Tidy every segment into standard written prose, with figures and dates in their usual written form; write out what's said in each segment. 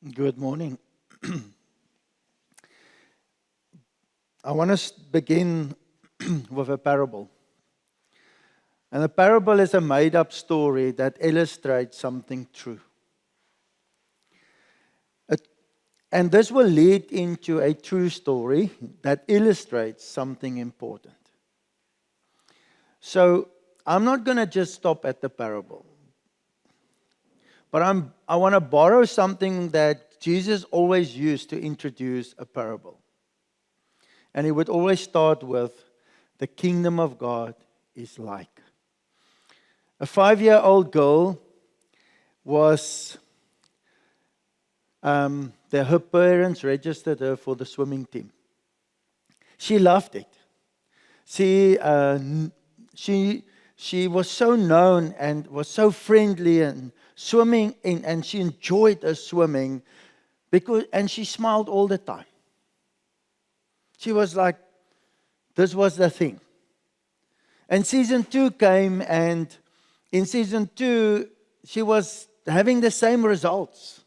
Good morning. I want to begin with a parable. And a parable is a made up story that illustrates something true. It- And this will lead into a true story that illustrates something important. So I'm not going to just stop at the parable, but I want to borrow something that Jesus always used to introduce a parable. And he would always start with, the kingdom of God is like. A 5-year-old girl was, her parents registered her for the swimming team. She loved it. She was so known and was so friendly and swimming in, and she enjoyed her swimming and she smiled all the time. She was like, this was the thing. And season 2 came, and in season 2, she was having the same results.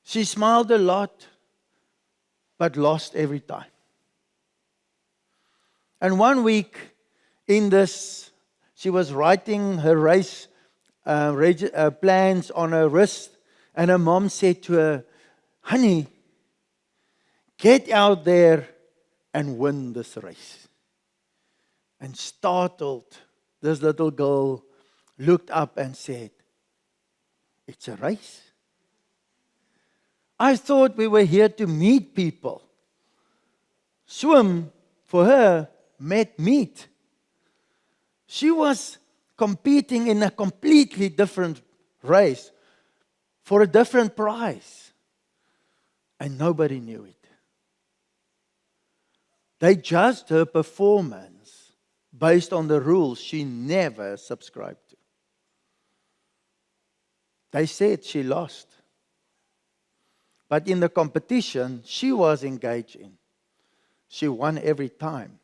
She smiled a lot, but lost every time. And one week in this, she was writing her race plans on her wrist, and her mom said to her, honey, get out there and win this race. And startled, this little girl looked up and said, it's a race? I thought we were here to meet people. Swim, for her, meant meet. She was competing in a completely different race for a different prize. And nobody knew it. They judged her performance based on the rules she never subscribed to. They said she lost. But in the competition she was engaged in, she won every time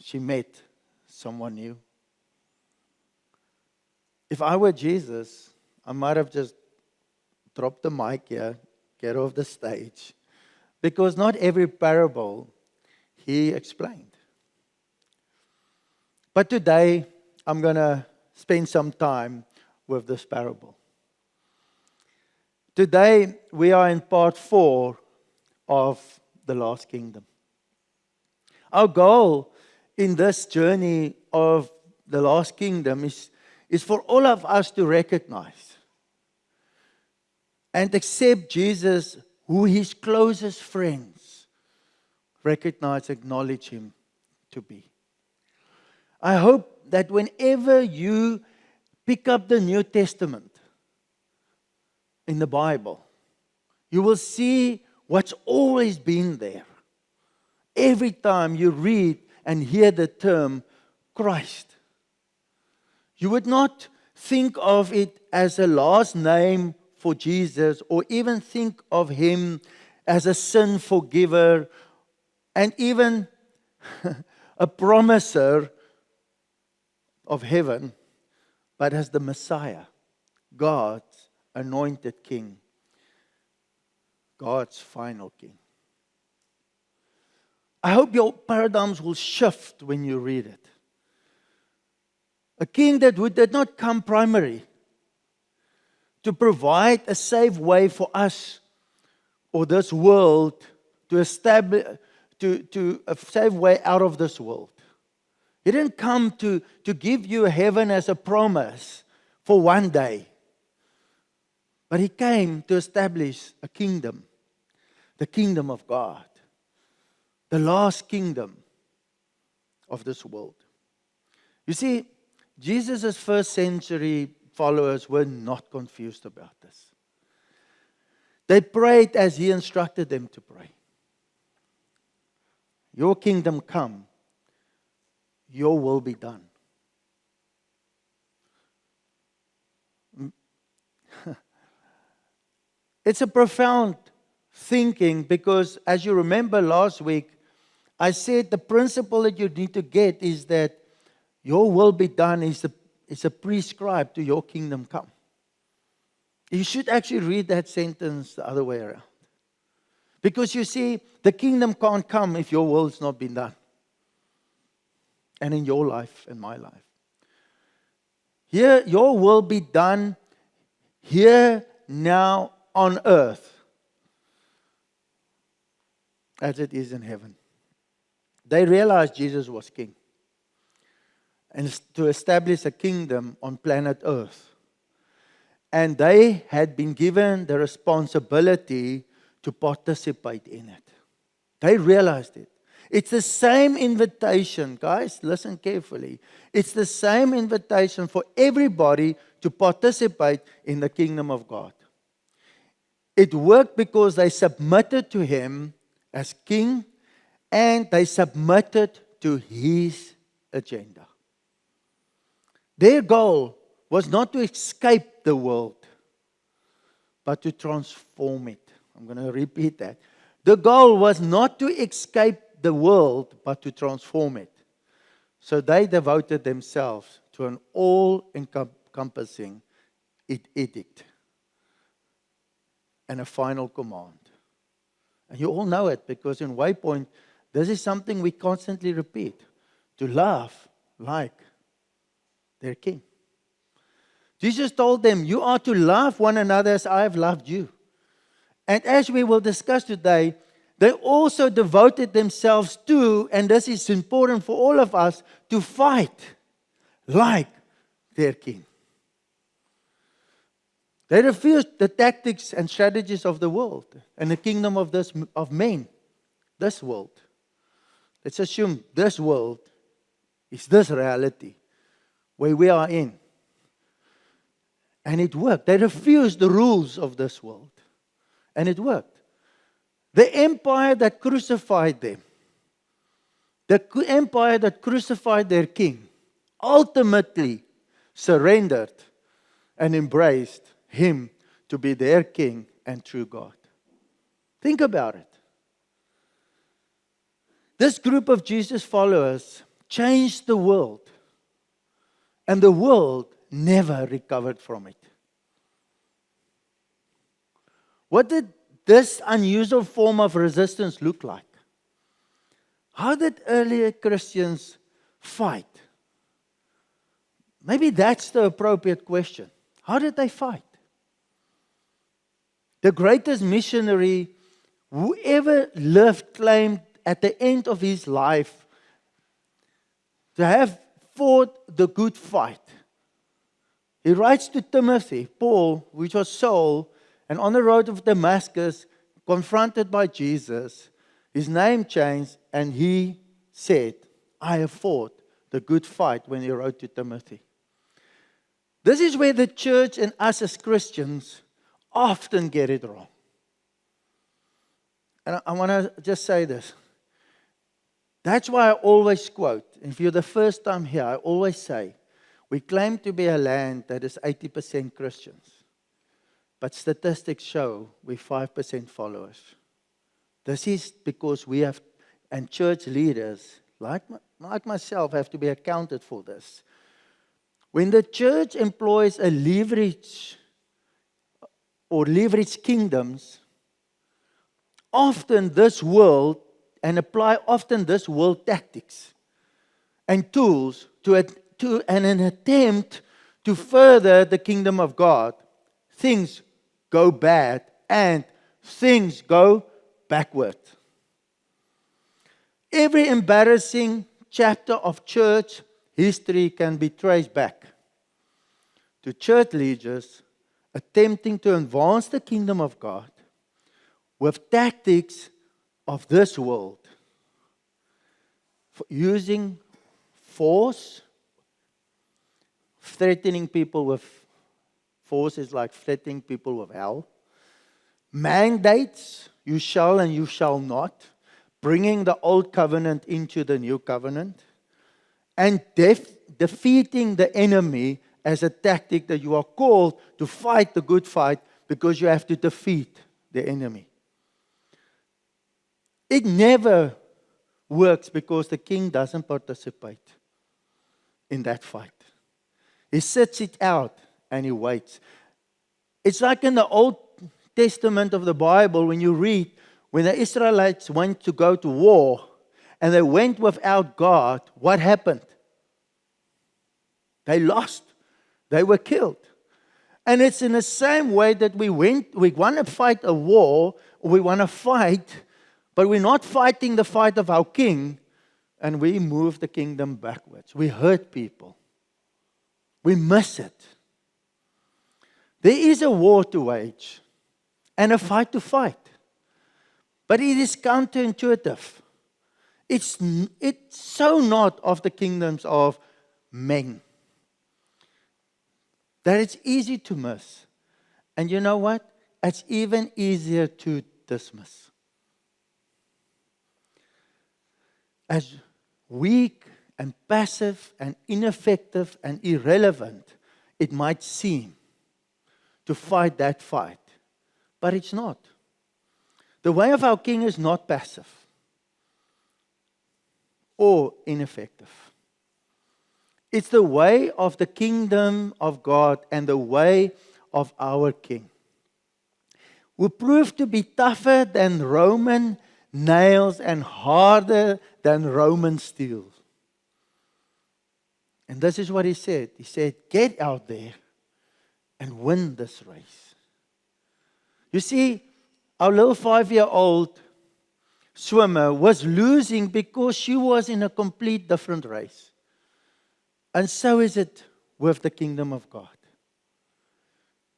she met someone new. If I were Jesus, I might have just dropped the mic here, get off the stage, because not every parable he explained. But today, I'm going to spend some time with this parable. Today, we are in part 4 of the Last Kingdom. Our goal in this journey of the Last Kingdom is for all of us to recognize and accept Jesus, who his closest friends recognize, acknowledge him to be. I hope that whenever you pick up the New Testament in the Bible, you will see what's always been there. Every time you read and hear the term Christ, you would not think of it as a last name for Jesus, or even think of him as a sin forgiver, and even a promiser of heaven, but as the Messiah, God's anointed king, God's final king. I hope your paradigms will shift when you read it. A king that did not come primary to provide a safe way for us or this world to establish, to a safe way out of this world. He didn't come to give you heaven as a promise for one day. But he came to establish a kingdom, the kingdom of God, the last kingdom of this world. You see, Jesus' first century followers were not confused about this. They prayed as he instructed them to pray. Your kingdom come, your will be done. It's a profound thinking, because as you remember last week, I said the principle that you need to get is that your will be done is a prescribed to your kingdom come. You should actually read that sentence the other way around. Because you see, the kingdom can't come if your will's not been done. And in your life and my life. Here, your will be done here, now, on earth, as it is in heaven. They realized Jesus was king. And to establish a kingdom on planet earth. And they had been given the responsibility to participate in it. They realized it. It's the same invitation, guys, listen carefully. It's the same invitation for everybody to participate in the kingdom of God. It worked because they submitted to Him as king and they submitted to His agenda. Their goal was not to escape the world, but to transform it. I'm going to repeat that. The goal was not to escape the world, but to transform it. So they devoted themselves to an all-encompassing edict and a final command. And you all know it because in Waypoint, this is something we constantly repeat. To love like their king. Jesus told them, you are to love one another as I have loved you. And as we will discuss today, they also devoted themselves to, and this is important for all of us, to fight like their king. They refused the tactics and strategies of the world and the kingdom of men, this world. Let's assume this world is this reality where we are in. And it worked. They refused the rules of this world. And it worked. The empire that crucified them, the empire that crucified their king, ultimately surrendered and embraced Him to be their king and true God. Think about it. This group of Jesus followers changed the world, and the world never recovered from it. What did this unusual form of resistance look like? How did earlier Christians fight? Maybe that's the appropriate question. How did they fight? The greatest missionary who ever lived claimed at the end of his life to have fought the good fight. He writes to Timothy, Paul, which was Saul, and on the road of Damascus, confronted by Jesus, his name changed and he said, I have fought the good fight, when he wrote to Timothy. This is where the church and us as Christians often get it wrong. And I want to just say this. That's why I always quote, if you're the first time here, I always say, we claim to be a land that is 80% Christians. But statistics show we're 5% followers. This is because we have, and church leaders, like myself, have to be accounted for this. When the church employs a leverage or leverage kingdoms, often this world, and apply often this world tactics and tools to an attempt to further the kingdom of God, things go bad and things go backward. Every embarrassing chapter of church history can be traced back to church leaders attempting to advance the kingdom of God with tactics of this world, using force, threatening people with force is like threatening people with hell. Mandates, you shall and you shall not, bringing the old covenant into the new covenant, and defeating the enemy as a tactic that you are called to fight the good fight because you have to defeat the enemy. It never works because the king doesn't participate in that fight. He sits it out and he waits. It's like in the Old Testament of the Bible, when you read, when the Israelites went to go to war and they went without God, what happened? They lost. They were killed. And it's in the same way that we want to fight a war, we want to fight, but we're not fighting the fight of our king, and we move the kingdom backwards. We hurt people. We miss it. There is a war to wage and a fight to fight. But it is counterintuitive. It's so not of the kingdoms of men that it's easy to miss. And you know what? It's even easier to dismiss. As weak and passive and ineffective and irrelevant it might seem to fight that fight, but it's not. The way of our King is not passive or ineffective. It's the way of the kingdom of God and the way of our King, who proved to be tougher than Roman nails and harder than Roman steel. And this is what he said. He said, get out there and win this race. You see, our little 5-year-old swimmer was losing because she was in a complete different race. And so is it with the kingdom of God.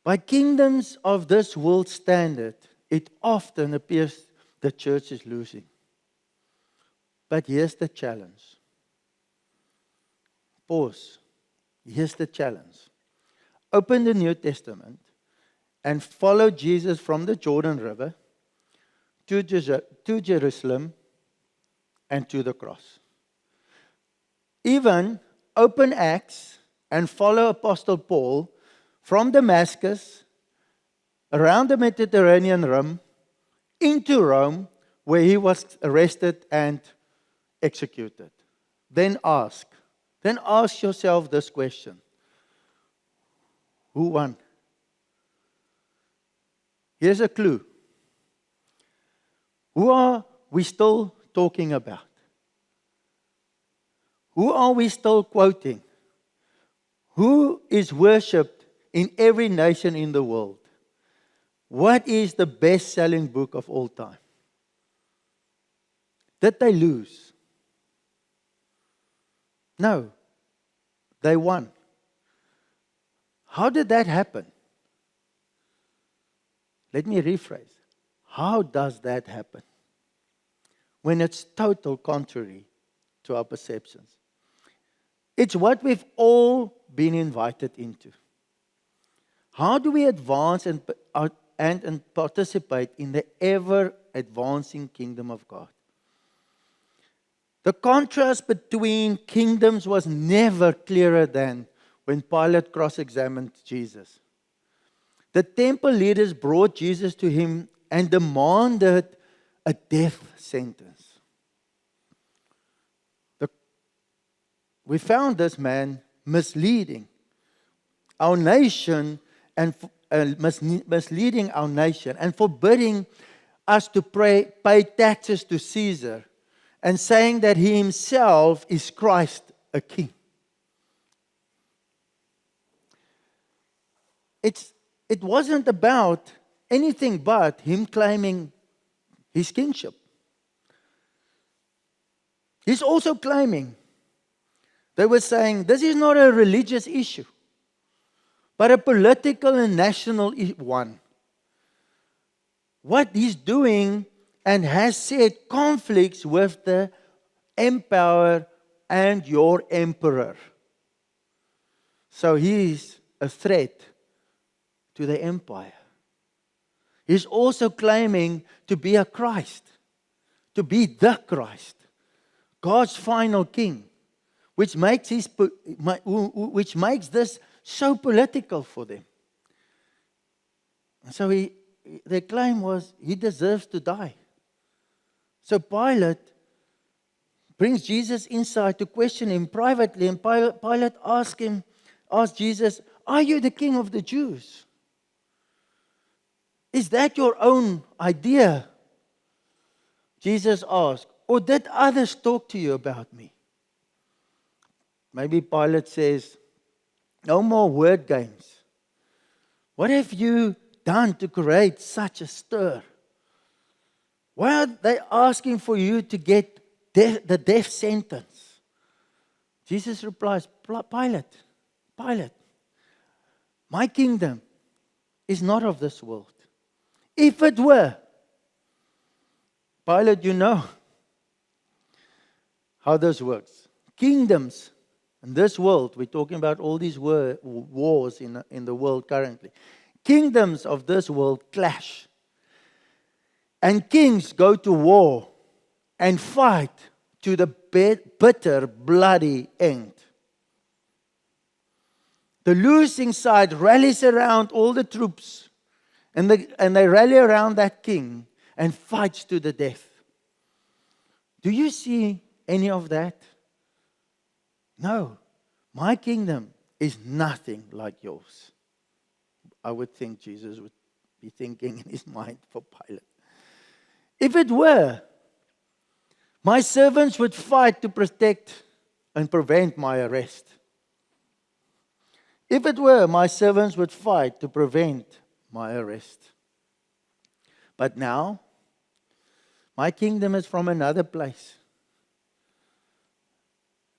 By kingdoms of this world standard, it often appears the church is losing. But here's the challenge. Pause. Here's the challenge. Open the New Testament and follow Jesus from the Jordan River to Jerusalem and to the cross. Even open Acts and follow Apostle Paul from Damascus, around the Mediterranean Rim, into Rome, where he was arrested and executed. Then ask yourself this question. Who won? Here's a clue. Who are we still talking about? Who are we still quoting? Who is worshipped in every nation in the world? What is the best-selling book of all time? Did they lose? No. They won. How did that happen? Let me rephrase. How does that happen? When it's total contrary to our perceptions. It's what we've all been invited into. How do we advance and participate in the ever-advancing kingdom of God? The contrast between kingdoms was never clearer than when Pilate cross-examined Jesus. The temple leaders brought Jesus to him and demanded a death sentence. We found this man misleading our nation and misleading our nation and forbidding us to pay taxes to Caesar and saying that he himself is Christ, a king. It wasn't about anything but him claiming his kingship. He's also claiming, they were saying, this is not a religious issue, but a political and national one. What he's doing and has said conflicts with the empire and your emperor. So he's a threat to the empire. He's also claiming to be a Christ, to be the Christ, God's final king, which makes this so political for them. And so their claim was he deserves to die. So Pilate brings Jesus inside to question him privately, and Pilate asked Jesus, "Are you the king of the Jews?" Is that your own idea? Jesus asked, or did others talk to you about me? Maybe Pilate says, no more word games. What have you done to create such a stir? Why are they asking for you to get the death sentence? Jesus replies, Pilate, my kingdom is not of this world. If it were, Pilate, you know how this works. Kingdoms in this world, we're talking about all these wars in the world currently. Kingdoms of this world clash. And kings go to war and fight to the bitter, bloody end. The losing side rallies around all the troops, and they rally around that king and fights to the death. Do you see any of that? No. My kingdom is nothing like yours. I would think Jesus would be thinking in his mind for Pilate. If it were, my servants would fight to protect and prevent my arrest. If it were, my servants would fight to prevent my arrest. But now, my kingdom is from another place.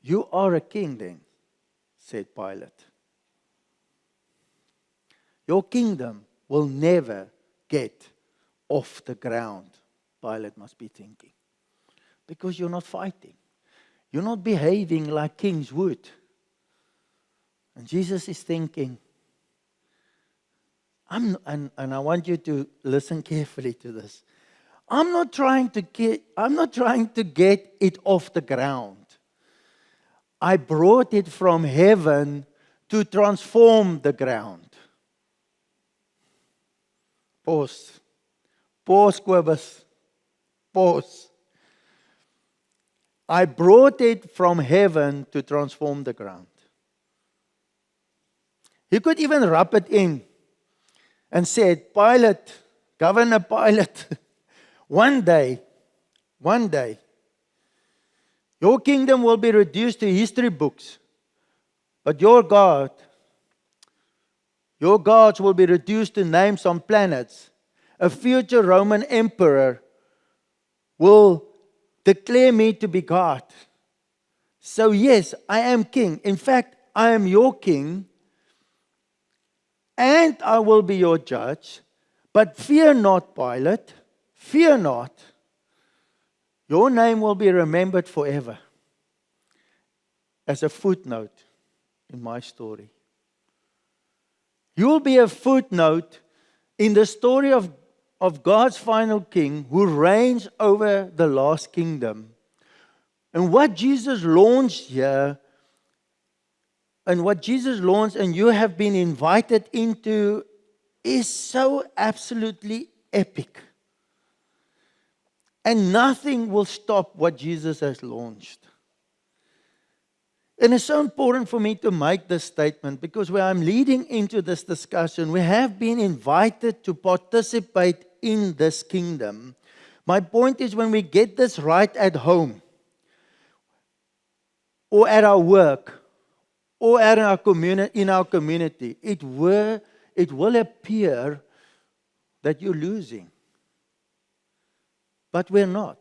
You are a king then, said Pilate. Your kingdom will never get off the ground, Pilate must be thinking. Because you're not fighting. You're not behaving like kings would. And Jesus is thinking, and I want you to listen carefully to this. I'm not trying to get it off the ground. I brought it from heaven to transform the ground. Pause. Pause, Kobus. Pause. I brought it from heaven to transform the ground. He could even rub it in and said, Pilate, Governor Pilate, one day, your kingdom will be reduced to history books, but your gods will be reduced to names on planets. A future Roman emperor will declare me to be God. So yes, I am king. In fact, I am your king, and I will be your judge. But fear not, Pilate. Fear not. Your name will be remembered forever as a footnote in my story. You will be a footnote in the story of God's final king who reigns over the last kingdom. And what Jesus launched here, and you have been invited into, is so absolutely epic. And nothing will stop what Jesus has launched. And it's so important for me to make this statement because where I'm leading into this discussion, we have been invited to participate in this kingdom. My point is when we get this right at home, or at our work, or at our in our community, it will appear that you're losing. But we're not.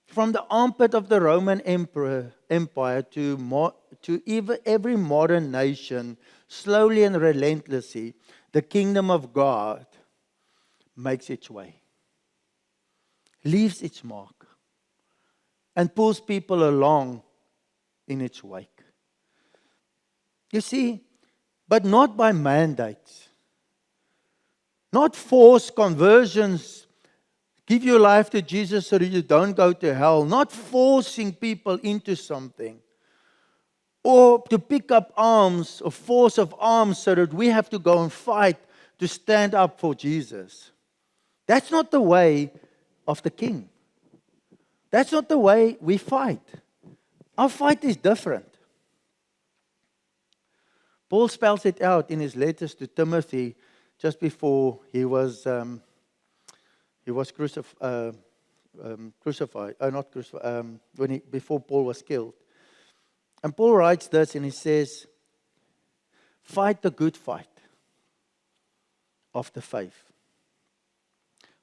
From the armpit of the Roman Empire to every modern nation, slowly and relentlessly, the kingdom of God makes its way, leaves its mark, and pulls people along in its wake. You see, but not by mandates, not forced conversions. Give your life to Jesus so that you don't go to hell. Not forcing people into something. Or to pick up arms, or force of arms so that we have to go and fight to stand up for Jesus. That's not the way of the King. That's not the way we fight. Our fight is different. Paul spells it out in his letters to Timothy just before he was crucified, not crucified, before Paul was killed. And Paul writes this, and he says, fight the good fight of the faith.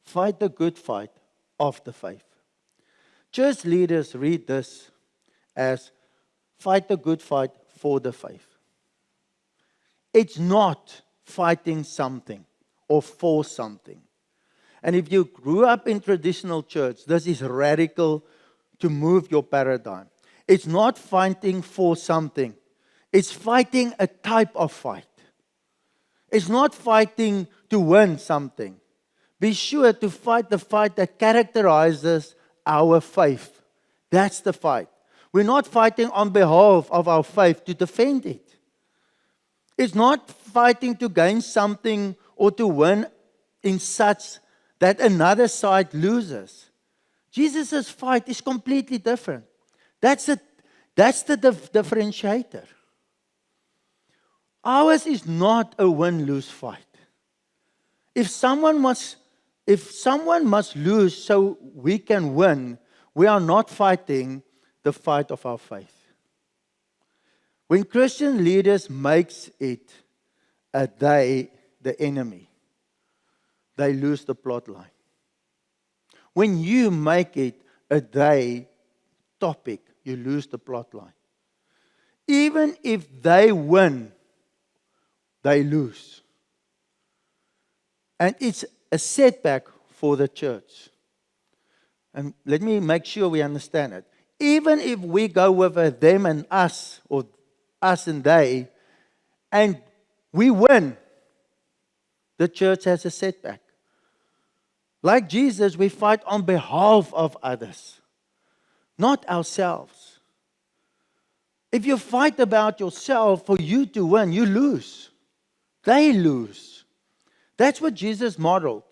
Fight the good fight of the faith. Church leaders read this as fight the good fight for the faith. It's not fighting something or for something. And if you grew up in traditional church, this is radical to move your paradigm. It's not fighting for something. It's fighting a type of fight. It's not fighting to win something. Be sure to fight the fight that characterizes our faith. That's the fight. We're not fighting on behalf of our faith to defend it. It's not fighting to gain something or to win in such that another side loses. Jesus' fight is completely different. That's the differentiator. Ours is not a win-lose fight. If someone must lose so we can win, we are not fighting the fight of our faith. When Christian leaders makes it the enemy, they lose the plot line. When you make it a they topic, you lose the plot line. Even if they win, they lose. And it's a setback for the church. And let me make sure we understand it. Even if we go with a them and us, or us and they, and we win, the church has a setback. Like Jesus, we fight on behalf of others, not ourselves. If you fight about yourself for you to win, you lose. They lose. That's what Jesus modeled.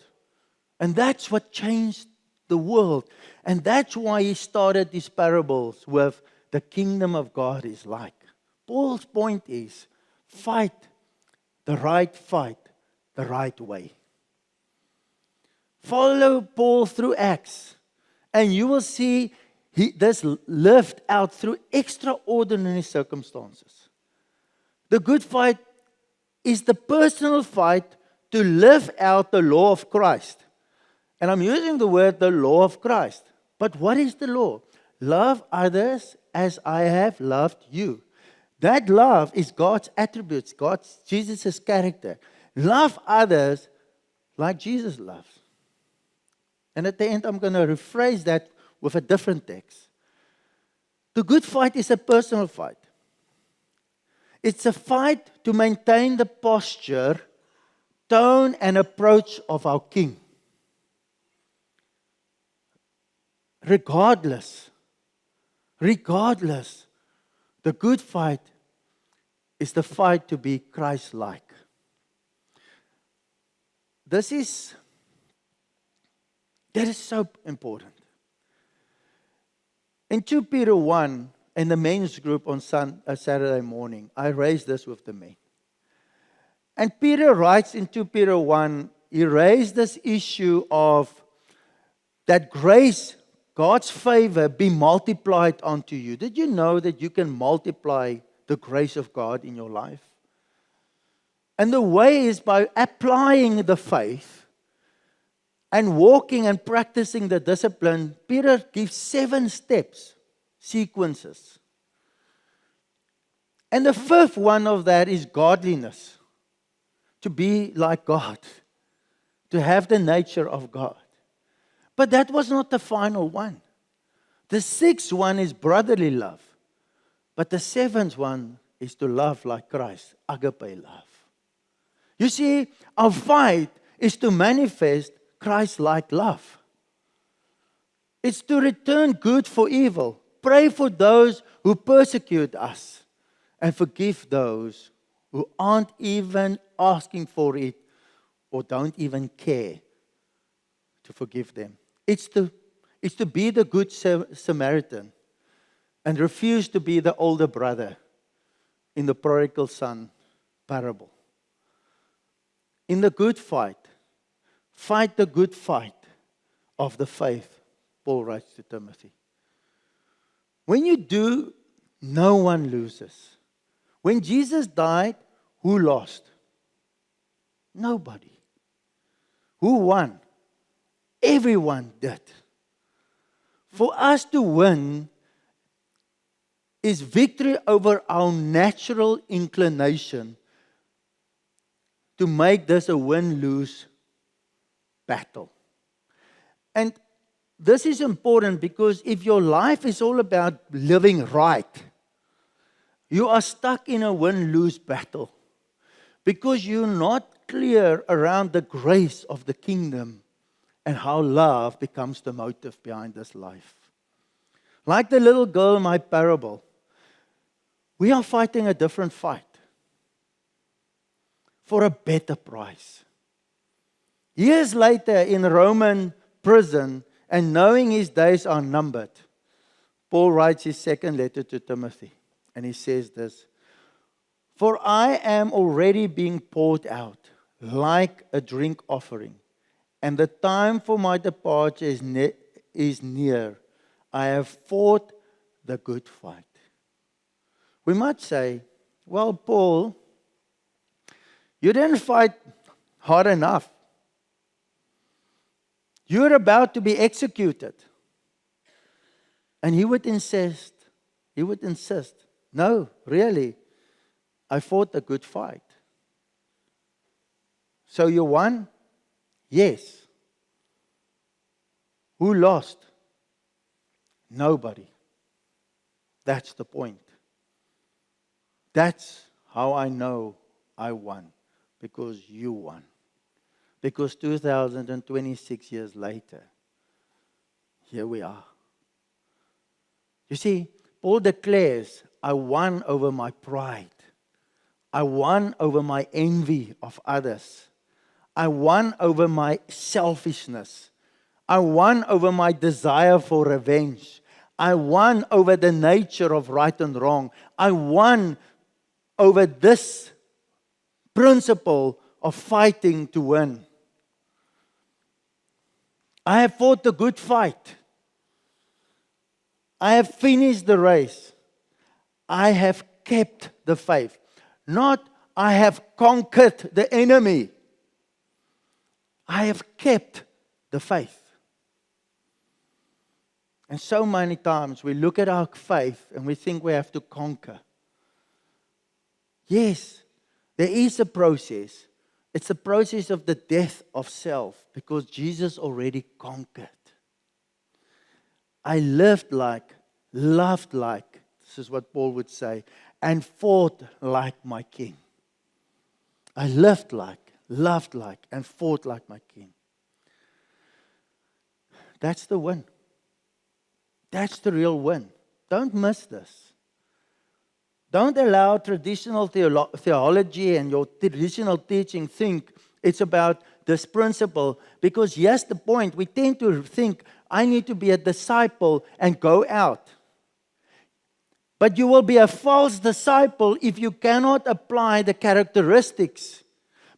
And that's what changed the world. And that's why he started these parables with the kingdom of God is like. Paul's point is, fight the right way. Follow Paul through Acts, and you will see this lived out through extraordinary circumstances. The good fight is the personal fight to live out the law of Christ. And I'm using the word the law of Christ. But what is the law? Love others as I have loved you. That love is God's attributes, Jesus' character. Love others like Jesus loves. And at the end, I'm going to rephrase that with a different text. The good fight is a personal fight. It's a fight to maintain the posture, tone, and approach of our King. Regardless, the good fight is the fight to be Christ-like. That is so important. In 2 Peter 1, in the men's group on Saturday morning, I raised this with the men. And Peter writes in 2 Peter 1, he raised this issue of that grace, God's favor, be multiplied unto you. Did you know that you can multiply the grace of God in your life? And the way is by applying the faith and walking and practicing the discipline. Peter gives 7 steps, sequences. And the 5th one of that is godliness. To be like God. To have the nature of God. But that was not the final one. The 6th one is brotherly love. But the 7th one is to love like Christ, agape love. You see, our fight is to manifest Christ-like love. It's to return good for evil. Pray for those who persecute us. And forgive those who aren't even asking for it or don't even care to forgive them. It's to be the good Samaritan and refuse to be the older brother in the prodigal son parable. in the good fight. Fight the good fight of the faith, Paul writes to Timothy. When you do, no one loses. When Jesus died, who lost? Nobody. Who won? Everyone did. For us to win is victory over our natural inclination to make this a win-lose battle. And this is important because if your life is all about living right, you are stuck in a win-lose battle because you're not clear around the grace of the kingdom and how love becomes the motive behind this life. Like the little girl in my parable, we are fighting a different fight for a better price. Years later, in Roman prison, and knowing his days are numbered, Paul writes his second letter to Timothy, and he says this, "For I am already being poured out like a drink offering, and the time for my departure is near. I have fought the good fight." We might say, well, Paul, you didn't fight hard enough. You're about to be executed. And he would insist, no, really, I fought a good fight. So you won? Yes. Who lost? Nobody. That's the point. That's how I know I won. Because you won. Because 2026 years later, here we are. You see, Paul declares, I won over my pride. I won over my envy of others. I won over my selfishness. I won over my desire for revenge. I won over the nature of right and wrong. I won over this principle of fighting to win. I have fought the good fight. I have finished the race. I have kept the faith. Not I have conquered the enemy. I have kept the faith. And so many times we look at our faith and we think we have to conquer. Yes, there is a process. It's a process of the death of self because Jesus already conquered. I lived like, loved like, this is what Paul would say, and fought like my King. I lived like, loved like, and fought like my King. That's the win. That's the real win. Don't miss this. Don't allow traditional theology and your traditional teaching think it's about this principle. Because here's the point. We tend to think, I need to be a disciple and go out. But you will be a false disciple if you cannot apply the characteristics.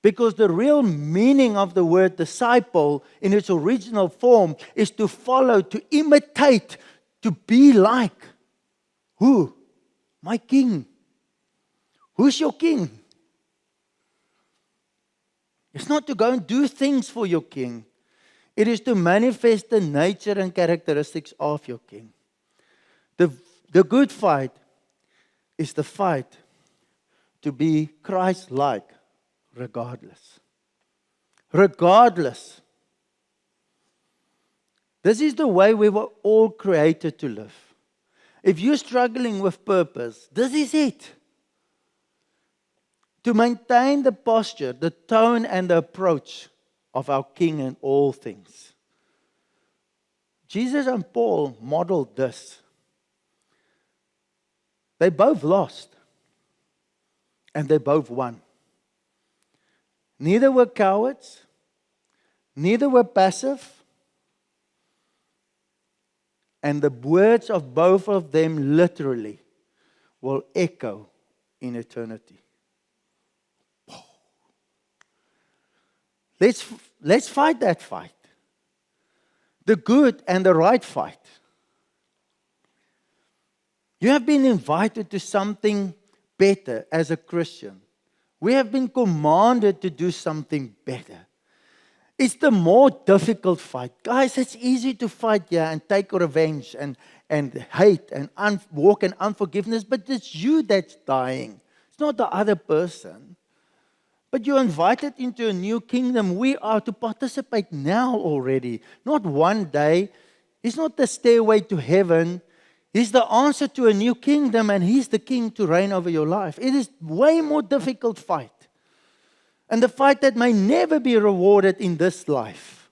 Because the real meaning of the word disciple in its original form is to follow, to imitate, to be like. Who? My King. Who's your King? It's not to go and do things for your King. It is to manifest the nature and characteristics of your King. The good fight is the fight to be Christ-like regardless. Regardless. This is the way we were all created to live. If you're struggling with purpose, this is it. To maintain the posture, the tone, and the approach of our King in all things. Jesus and Paul modeled this. They both lost. And they both won. Neither were cowards. Neither were passive. And the words of both of them literally will echo in eternity. Let's fight that fight. The good and the right fight. You have been invited to something better as a Christian. We have been commanded to do something better. It's the more difficult fight. Guys, it's easy to fight here and take revenge and hate and walk in unforgiveness, but it's you that's dying. It's not the other person. But you're invited into a new kingdom. We are to participate now already, not one day. It's not the stairway to heaven. He's the answer to a new kingdom, and He's the king to reign over your life. It is way more difficult fight. And the fight that may never be rewarded in this life.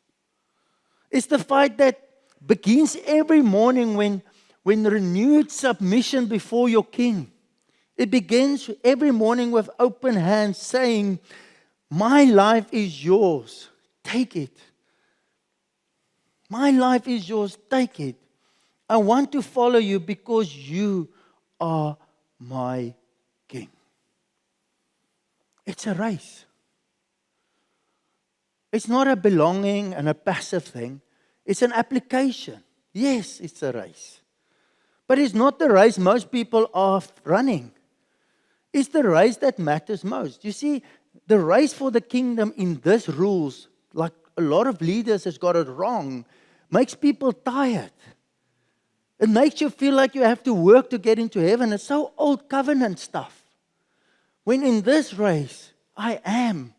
It's the fight that begins every morning when renewed submission before your king. It begins every morning with open hands saying, my life is yours. Take it. My life is yours. Take it. I want to follow you because you are my king. It's a race. It's not a belonging and a passive thing. It's an application. Yes, it's a race. But it's not the race most people are running. It's the race that matters most. You see, the race for the kingdom in this rules, like a lot of leaders has got it wrong, makes people tired. It makes you feel like you have to work to get into heaven. It's so old covenant stuff. When in this race, I am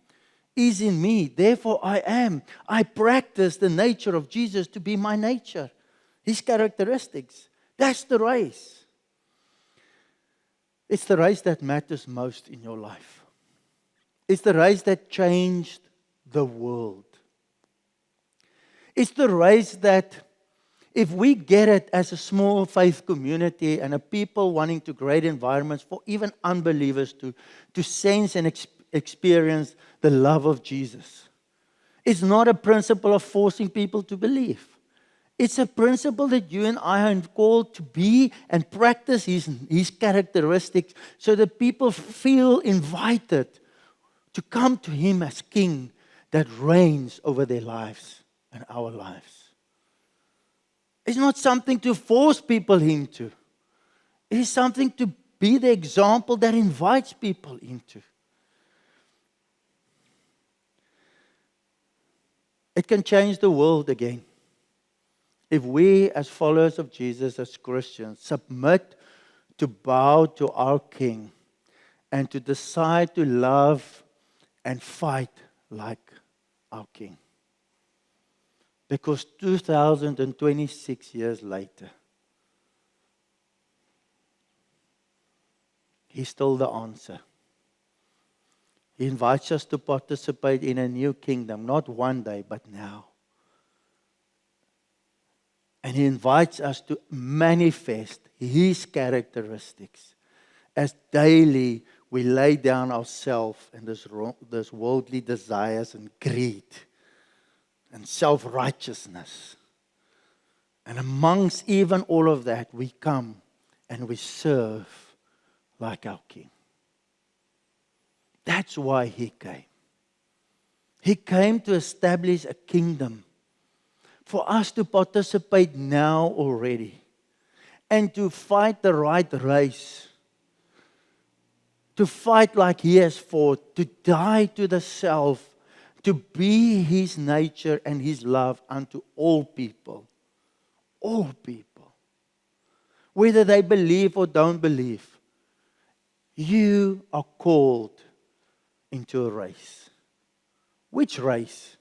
is in me, therefore I am. I practice the nature of Jesus to be my nature, His characteristics. That's the race. It's the race that matters most in your life. It's the race that changed the world. It's the race that, if we get it as a small faith community and a people wanting to create environments for even unbelievers to sense and experience the love of Jesus. It's not a principle of forcing people to believe. It's a principle that you and I are called to be and practice His characteristics so that people feel invited to come to Him as King that reigns over their lives and our lives. It's not something to force people into. It is something to be the example that invites people into. It can change the world again. If we, as followers of Jesus, as Christians, submit to bow to our King and to decide to love and fight like our King. Because 2026 years later, He's still the answer. He invites us to participate in a new kingdom, not one day, but now. And He invites us to manifest His characteristics as daily we lay down ourselves and this worldly desires and greed and self-righteousness. And amongst even all of that, we come and we serve like our King. That's why He came. He came to establish a kingdom for us to participate now already and to fight the right race, to fight like He has fought, to die to the self, to be His nature and His love unto all people. All people. Whether they believe or don't believe, you are called into a race. Which race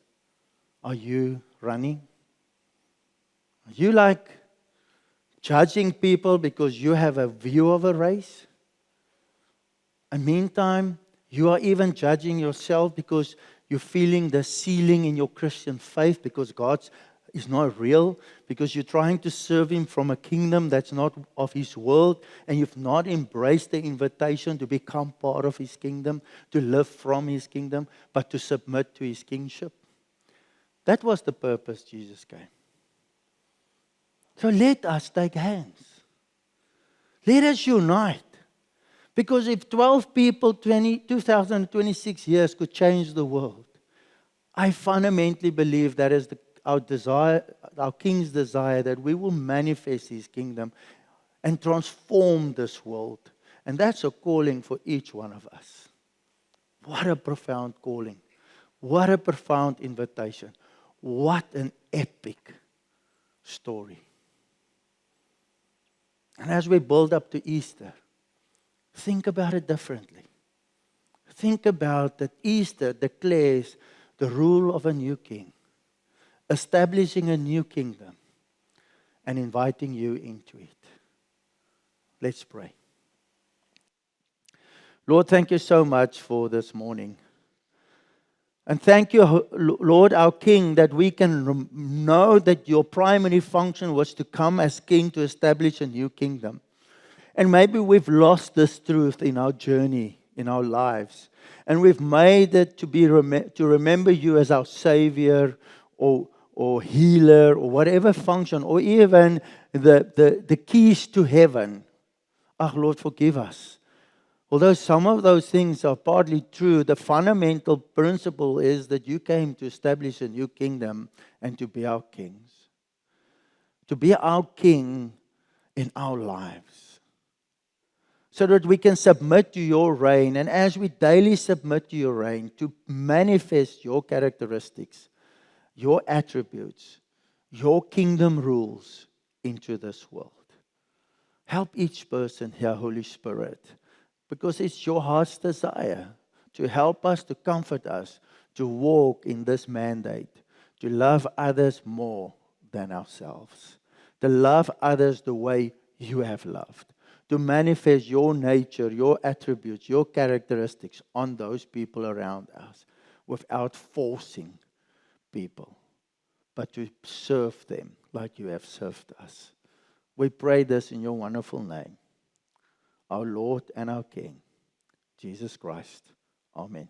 are you running? Are you like judging people because you have a view of a race? And meantime, you are even judging yourself because you're feeling the ceiling in your Christian faith because God is not real, because you're trying to serve Him from a kingdom that's not of His world, and you've not embraced the invitation to become part of His kingdom, to live from His kingdom, but to submit to His kingship. That was the purpose Jesus came. So let us take hands. Let us unite. Because if 12 people, 2026 years could change the world, I fundamentally believe that is our desire, our King's desire, that we will manifest His kingdom and transform this world. And that's a calling for each one of us. What a profound calling. What a profound invitation. What an epic story. And as we build up to Easter, think about it differently. Think about that Easter declares the rule of a new king, establishing a new kingdom, and inviting you into it. Let's pray. Lord, thank you so much for this morning. And thank you, Lord, our King, that we can know that your primary function was to come as King to establish a new kingdom. And maybe we've lost this truth in our journey, in our lives. And we've made it to remember you as our Savior or healer or whatever function, or even the keys to heaven. Ah, Lord, forgive us. Although some of those things are partly true, the fundamental principle is that you came to establish a new kingdom and to be our kings. To be our king in our lives. So that we can submit to your reign. And as we daily submit to your reign, to manifest your characteristics, your attributes, your kingdom rules into this world. Help each person here, Holy Spirit. Because it's your heart's desire to help us, to comfort us, to walk in this mandate, to love others more than ourselves, to love others the way you have loved, to manifest your nature, your attributes, your characteristics on those people around us without forcing people, but to serve them like you have served us. We pray this in your wonderful name, our Lord and our King, Jesus Christ. Amen.